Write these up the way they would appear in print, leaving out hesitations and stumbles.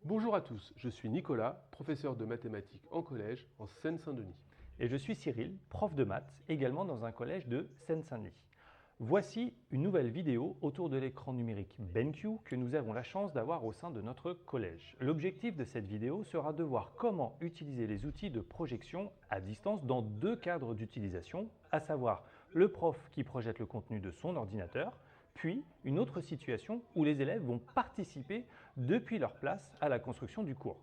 Bonjour à tous, je suis Nicolas, professeur de mathématiques en collège en Seine-Saint-Denis. Et je suis Cyril, prof de maths, également dans un collège de Seine-Saint-Denis. Voici une nouvelle vidéo autour de l'écran numérique BenQ que nous avons la chance d'avoir au sein de notre collège. L'objectif de cette vidéo sera de voir comment utiliser les outils de projection à distance dans deux cadres d'utilisation, à savoir le prof qui projette le contenu de son ordinateur, puis une autre situation où les élèves vont participer depuis leur place à la construction du cours.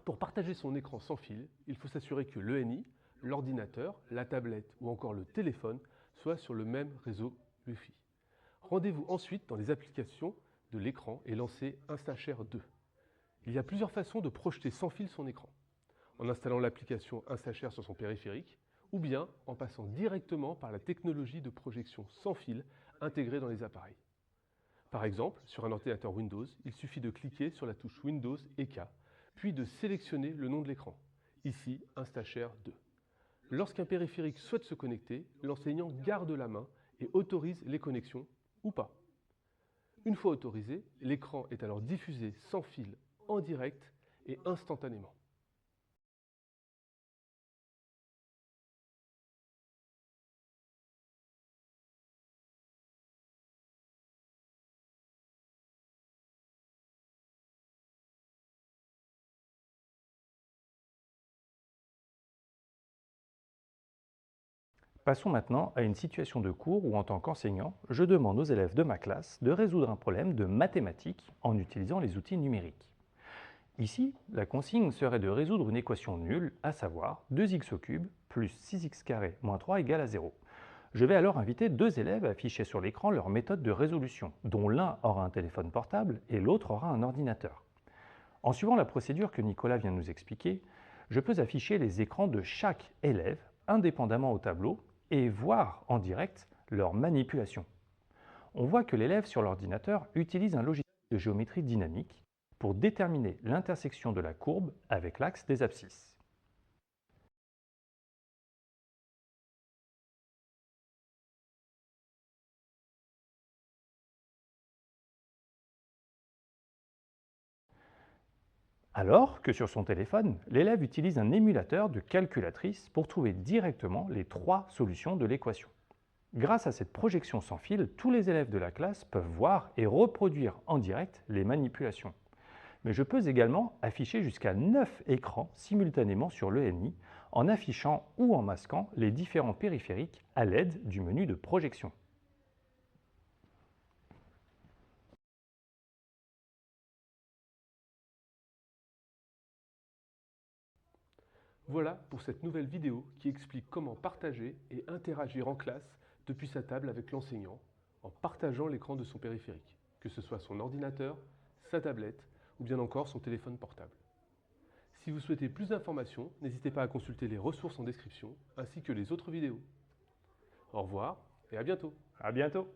Pour partager son écran sans fil, il faut s'assurer que l'ENI, l'ordinateur, la tablette ou encore le téléphone soient sur le même réseau Wi-Fi. Rendez-vous ensuite dans les applications de l'écran et lancez InstaShare 2. Il y a plusieurs façons de projeter sans fil son écran. En installant l'application InstaShare sur son périphérique ou bien en passant directement par la technologie de projection sans fil intégrée dans les appareils. Par exemple, sur un ordinateur Windows, il suffit de cliquer sur la touche Windows et K, puis de sélectionner le nom de l'écran, ici InstaShare 2. Lorsqu'un périphérique souhaite se connecter, l'enseignant garde la main et autorise les connexions ou pas. Une fois autorisé, l'écran est alors diffusé sans fil en direct et instantanément. Passons maintenant à une situation de cours où, en tant qu'enseignant, je demande aux élèves de ma classe de résoudre un problème de mathématiques en utilisant les outils numériques. Ici, la consigne serait de résoudre une équation nulle, à savoir 2x au cube plus 6x² moins 3 égale à 0. Je vais alors inviter deux élèves à afficher sur l'écran leur méthode de résolution, dont l'un aura un téléphone portable et l'autre aura un ordinateur. En suivant la procédure que Nicolas vient de nous expliquer, je peux afficher les écrans de chaque élève indépendamment au tableau et voir en direct leur manipulation. On voit que l'élève sur l'ordinateur utilise un logiciel de géométrie dynamique pour déterminer l'intersection de la courbe avec l'axe des abscisses. Alors que sur son téléphone, l'élève utilise un émulateur de calculatrice pour trouver directement les trois solutions de l'équation. Grâce à cette projection sans fil, tous les élèves de la classe peuvent voir et reproduire en direct les manipulations. Mais je peux également afficher jusqu'à 9 écrans simultanément sur l'ENI en affichant ou en masquant les différents périphériques à l'aide du menu de projection. Voilà pour cette nouvelle vidéo qui explique comment partager et interagir en classe depuis sa table avec l'enseignant en partageant l'écran de son périphérique, que ce soit son ordinateur, sa tablette ou bien encore son téléphone portable. Si vous souhaitez plus d'informations, n'hésitez pas à consulter les ressources en description ainsi que les autres vidéos. Au revoir et à bientôt. À bientôt!